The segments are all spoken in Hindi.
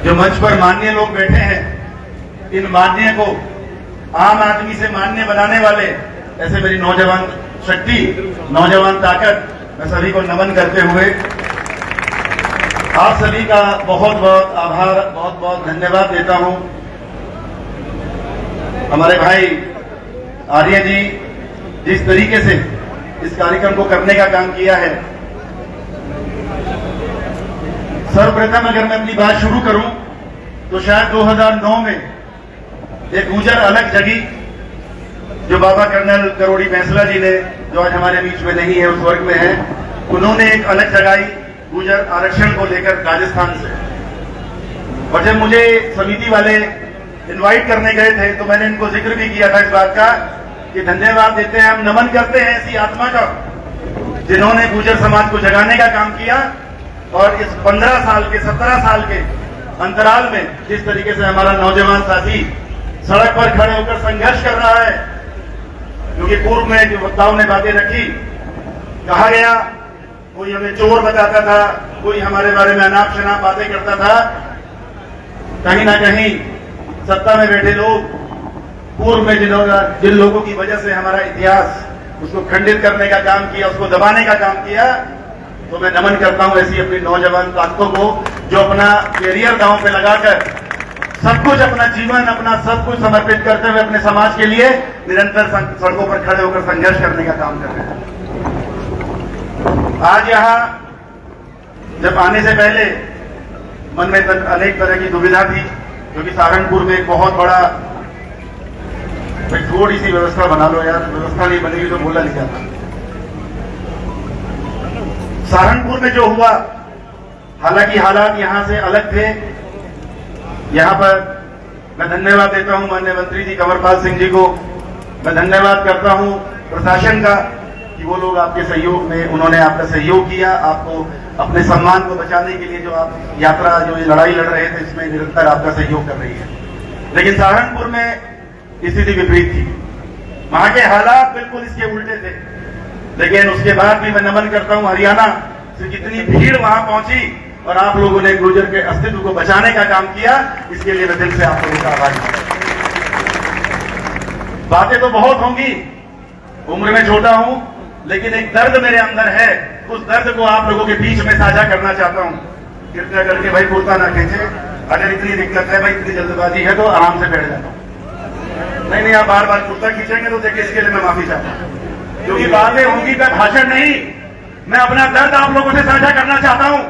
जो मंच पर माननीय लोग बैठे हैं, इन माननीय को आम आदमी से मान्य बनाने वाले ऐसे मेरी नौजवान शक्ति, नौजवान ताकत, मैं सभी को नमन करते हुए आप सभी का बहुत बहुत आभार, बहुत बहुत धन्यवाद देता हूं। हमारे भाई आर्य जी जिस तरीके से इस कार्यक्रम को करने का काम किया है, सर्वप्रथम अगर मैं अपनी बात शुरू करूं तो शायद 2009 में एक गुजर अलग जगी जो बाबा कर्नल करोड़ी बैंसला जी ने, जो आज हमारे बीच में नहीं है, उस वर्ग में है, उन्होंने एक अलग जगाई गुजर आरक्षण को लेकर राजस्थान से। और जब मुझे समिति वाले इनवाइट करने गए थे तो मैंने इनको जिक्र भी किया था इस बात का कि धन्यवाद देते हैं, हम नमन करते हैं ऐसी आत्मा का जिन्होंने गुजर समाज को जगाने का काम किया। और इस 15 साल के 17 साल के अंतराल में जिस तरीके से हमारा नौजवान साथी सड़क पर खड़े होकर संघर्ष कर रहा है, क्योंकि पूर्व में जो वक्ताओं ने बातें रखी, कहा गया कोई हमें चोर बताता था, कोई हमारे बारे में अनाप शनाप बातें करता था। कहीं ना कहीं सत्ता में बैठे लोग पूर्व में जिन लोगों की वजह से हमारा इतिहास उसको खंडित करने का काम किया, उसको दबाने का काम किया, तो मैं नमन करता हूं ऐसी अपनी नौजवान ताकतों को जो अपना कैरियर दांव पे लगाकर सब कुछ, अपना जीवन, अपना सब कुछ समर्पित करते हुए अपने समाज के लिए निरंतर सड़कों पर खड़े होकर संघर्ष करने का काम कर रहे हैं। आज यहां जब आने से पहले मन में अनेक तरह की दुविधा थी, क्योंकि सहारनपुर में एक बहुत बड़ा, थोड़ी सी व्यवस्था बना लो यार, व्यवस्था नहीं बनेगी तो बोला नहीं जाता। सहारनपुर में जो हुआ, हालांकि हालात यहां से अलग थे। यहां पर मैं धन्यवाद देता हूं माननीय मंत्री जी कंवरपाल सिंह जी को, मैं धन्यवाद करता हूं प्रशासन का कि वो लोग आपके सहयोग में, उन्होंने आपका सहयोग किया, आपको अपने सम्मान को बचाने के लिए जो आप यात्रा, जो ये लड़ाई लड़ रहे थे, इसमें निरंतर आपका सहयोग कर रही है। लेकिन सहारनपुर में स्थिति विपरीत थी, वहां के हालात बिल्कुल इसके उल्टे थे। लेकिन उसके बाद भी मैं नमन करता हूं हरियाणा से जितनी भीड़ वहां पहुंची और आप लोगों ने गुर्जर के अस्तित्व को बचाने का काम किया, इसके लिए मैं दिल से आप लोगों का आभारी हूं। बातें तो बहुत होंगी, उम्र में छोटा हूं, लेकिन एक दर्द मेरे अंदर है, उस दर्द को आप लोगों के बीच में साझा करना चाहता हूं। कृपया करके भाई कुर्ता ना खींचे, अगर इतनी दिक्कत है भाई, इतनी जल्दबाजी है तो आराम से बैठ जाता हूं। नहीं, आप बार बार कुर्ता खींचेंगे तो देखिए, इसके लिए मैं माफी चाहता हूं, क्योंकि बातें होंगी पर भाषण नहीं। मैं अपना दर्द आप लोगों से साझा करना चाहता हूं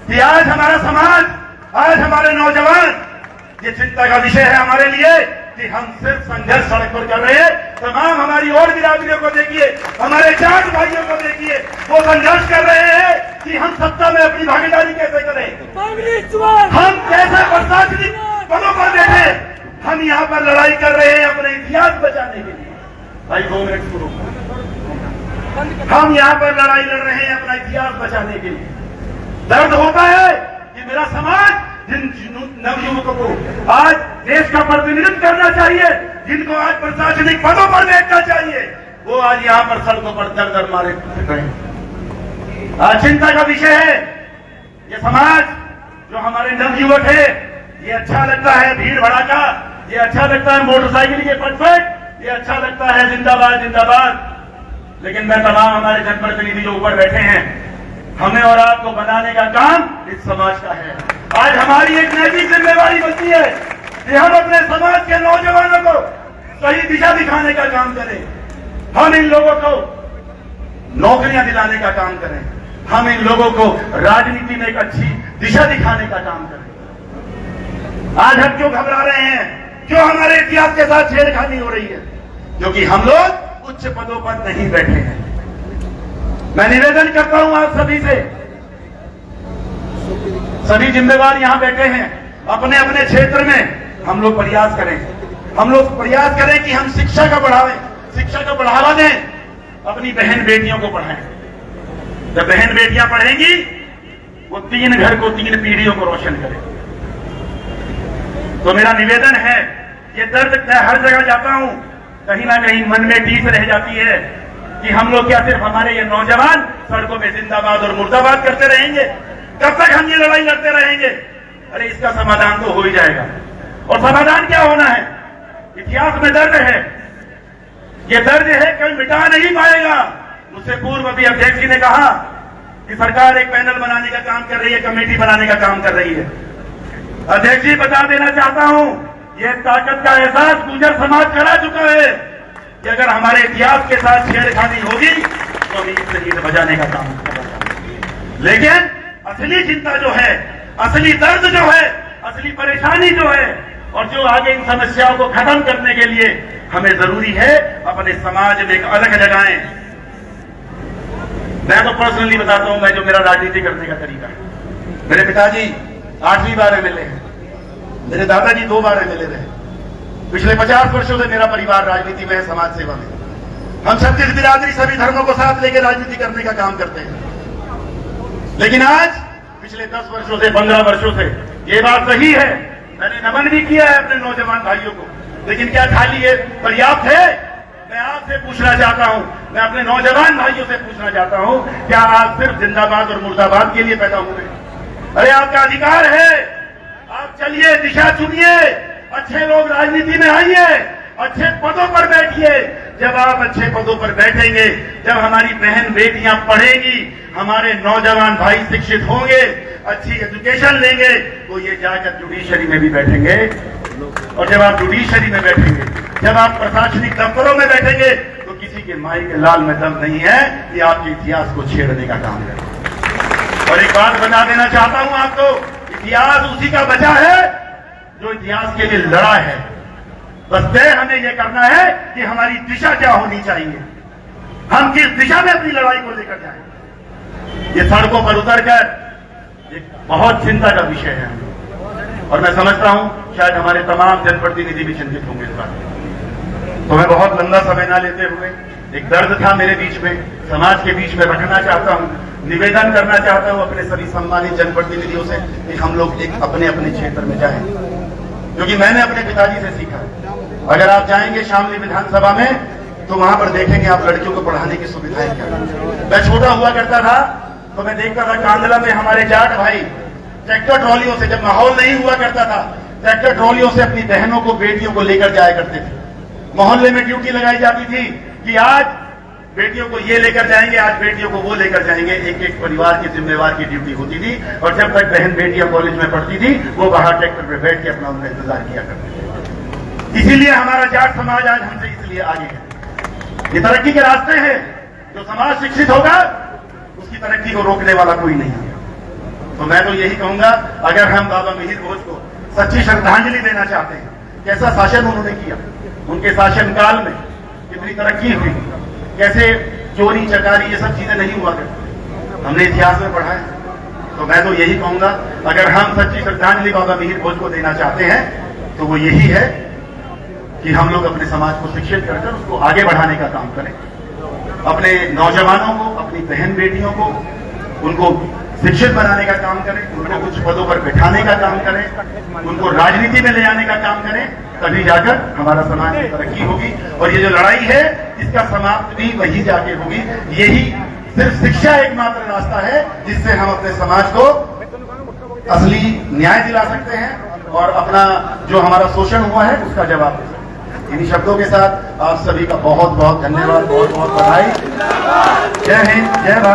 कि आज हमारा समाज, आज हमारे नौजवान, ये चिंता का विषय है हमारे लिए कि हम सिर्फ संघर्ष सड़क पर कर रहे हैं। तमाम हमारी और बिरादरियों को देखिए, हमारे जाट भाइयों को देखिए, वो संघर्ष कर रहे हैं कि हम सत्ता में अपनी भागीदारी कैसे करें, हम कैसे प्रशासनिक पदों पर बैठे। हम यहाँ पर लड़ाई कर रहे हैं अपने इतिहास बचाने के लिए। भाई 2 मिनट शुरू, हम यहाँ पर लड़ाई लड़ रहे हैं अपना इतिहास बचाने के लिए। दर्द होता है कि मेरा समाज, जिन नवयुवकों को आज देश का प्रतिनिधित्व करना चाहिए, जिनको आज प्रशासनिक पदों पर बैठना चाहिए, वो आज यहाँ पर सड़कों पर दर दर मारे फिर रहे हैं। आज चिंता का विषय है ये समाज, जो हमारे नवयुवक है, ये अच्छा लगता है भीड़ भड़ाका, ये अच्छा लगता है मोटरसाइकिल के परफेक्ट, ये अच्छा लगता है जिंदाबाद जिंदाबाद। लेकिन मैं तमाम हमारे जनप्रतिनिधि जो ऊपर बैठे हैं, हमें और आपको बनाने का काम इस समाज का है। आज हमारी एक नैतिक जिम्मेवारी बनती है कि हम अपने समाज के नौजवानों को सही दिशा दिखाने का काम करें, हम इन लोगों को नौकरियां दिलाने का काम करें, हम इन लोगों को राजनीति में एक अच्छी दिशा दिखाने का काम करें। आज हम क्यों घबरा रहे हैं, क्यों हमारे इतिहास के साथ छेड़खानी हो रही है? क्योंकि हम लोग उच्च पदों पर नहीं बैठे हैं। मैं निवेदन करता हूं आप सभी से, सभी जिम्मेवार यहां बैठे हैं, अपने अपने क्षेत्र में हम लोग प्रयास करें, हम लोग प्रयास करें कि हम शिक्षा का बढ़ावा दें, अपनी बहन बेटियों को पढ़ाएं। जब बहन बेटियां पढ़ेंगी, वो 3 घर को, 3 पीढ़ियों को रोशन करें। तो मेरा निवेदन है, ये दर्द मैं हर जगह जाता हूं, कहीं ना कहीं मन में टीस रह जाती है कि हम लोग क्या सिर्फ हमारे ये नौजवान सड़कों में जिंदाबाद और मुर्दाबाद करते रहेंगे? कब तक हम ये लड़ाई लड़ते रहेंगे? अरे इसका समाधान तो हो ही जाएगा। और समाधान क्या होना है? इतिहास में दर्द है, ये दर्द है कोई मिटा नहीं पाएगा। मुझसे पूर्व अभी अध्यक्ष जी ने कहा कि सरकार एक पैनल बनाने का काम कर रही है, कमेटी बनाने का काम कर रही है। अध्यक्ष जी बता देना चाहता हूं, यह ताकत का एहसास गुर्जर समाज करा चुका है कि अगर हमारे इतिहास के साथ छेड़खानी होगी तो हम इससे ईद बजाने का काम करेंगे। लेकिन असली चिंता जो है, असली दर्द जो है, असली परेशानी जो है, और जो आगे इन समस्याओं को खत्म करने के लिए हमें जरूरी है अपने समाज में एक अलग जगाएं। मैं तो पर्सनली बताता हूं, मैं जो मेरा राजनीति करने का तरीका है, मेरे पिताजी 8वीं बार एमएलए हैं, मेरे दादाजी 2 बार एमएलए रहे। पिछले 50 वर्षों से मेरा परिवार राजनीति में है, समाज सेवा में। हम 36 बिरादरी सभी धर्मों को साथ लेकर राजनीति करने का काम करते हैं। लेकिन आज पिछले 10 वर्षों से, 15 वर्षों से ये बात सही है, मैंने नमन भी किया है अपने नौजवान भाइयों को, लेकिन क्या खाली ये पर्याप्त है? मैं आपसे पूछना चाहता हूं, मैं अपने नौजवान भाइयों से पूछना चाहता हूं, क्या आप सिर्फ जिंदाबाद और मुर्दाबाद के लिए पैदा हुए? अरे आपका अधिकार है, आप चलिए, दिशा चुनिए, अच्छे लोग राजनीति में आइए, अच्छे पदों पर बैठिए। जब आप अच्छे पदों पर बैठेंगे, जब हमारी बहन बेटियां पढ़ेंगी, हमारे नौजवान भाई शिक्षित होंगे, अच्छी एजुकेशन लेंगे, तो ये जाकर जुडिशरी में भी बैठेंगे। और जब आप जुडिशरी में बैठेंगे, जब आप प्रशासनिक दफ्तरों में बैठेंगे, तो किसी के माई के लाल में दम नहीं है कि आपके इतिहास को छेड़ने का काम करें। और एक बात बता देना चाहता हूं आपको, इतिहास उसी का बचा है जो इतिहास के लिए लड़ा है। बस तय हमें यह करना है कि हमारी दिशा क्या होनी चाहिए, हम किस दिशा में अपनी लड़ाई को लेकर जाएं। ये सड़कों पर उतरकर एक बहुत चिंता का विषय है, और मैं समझता हूं शायद हमारे तमाम जनप्रतिनिधि भी चिंतित होंगे इस बात। तो मैं बहुत लंबा समय ना लेते हुए, एक दर्द था मेरे बीच में, समाज के बीच में रखना चाहता हूं, निवेदन करना चाहता हूं अपने सभी सम्मानित जनप्रतिनिधियों से कि हम लोग एक अपने अपने क्षेत्र में जाएं, क्योंकि मैंने अपने पिताजी से सीखा। अगर आप जाएंगे शामली विधानसभा में तो वहां पर देखेंगे आप लड़कियों को पढ़ाने की सुविधाएं क्या। मैं छोटा हुआ करता था तो मैं देखता था कांदला में हमारे जाट भाई ट्रैक्टर ट्रॉलियों से, जब माहौल नहीं हुआ करता था, ट्रैक्टर ट्रॉलियों से अपनी बहनों को, बेटियों को लेकर जाया करते थे। मोहल्ले में ड्यूटी लगाई जाती थी कि आज बेटियों को ये लेकर जाएंगे, आज बेटियों को वो लेकर जाएंगे। एक एक परिवार के जिम्मेवार की ड्यूटी होती थी, और जब तक बहन बेटियां कॉलेज में पढ़ती थी वो बाहर ट्रैक्टर पे बैठ के अपना उनका इंतजार किया करते थे। इसीलिए हमारा जाट समाज आज हमसे इसलिए आगे है। ये तरक्की के रास्ते हैं, जो समाज शिक्षित होगा उसकी तरक्की को रोकने वाला कोई नहीं है। तो मैं तो यही कहूंगा, अगर हम बाबा मिहिर भोज को सच्ची श्रद्धांजलि देना चाहते हैं, कैसा शासन उन्होंने किया, उनके शासनकाल में कितनी तरक्की हुई, कैसे चोरी चकारी ये सब चीजें नहीं हुआ करती, हमने इतिहास में पढ़ा है। तो मैं तो यही कहूंगा, अगर हम सच्ची श्रद्धांजलि बाबा मिहिर भोज को देना चाहते हैं तो वो यही है कि हम लोग अपने समाज को शिक्षित कर उसको आगे बढ़ाने का काम करें, अपने नौजवानों को, अपनी बहन बेटियों को, उनको शिक्षित बनाने का काम करें, उनको कुछ पदों पर बैठाने का काम करें, उनको राजनीति में ले आने का काम करें, तभी जाकर हमारा समाज की तरक्की होगी। और ये जो लड़ाई है इसका समाप्त भी वही जाके होगी। यही सिर्फ शिक्षा एकमात्र रास्ता है जिससे हम अपने समाज को असली न्याय दिला सकते हैं और अपना जो हमारा शोषण हुआ है उसका जवाब दे सकते हैं। इन्हीं शब्दों के साथ आप सभी का बहुत बहुत धन्यवाद, बहुत बहुत बधाई। जय हिंद, जय भारत।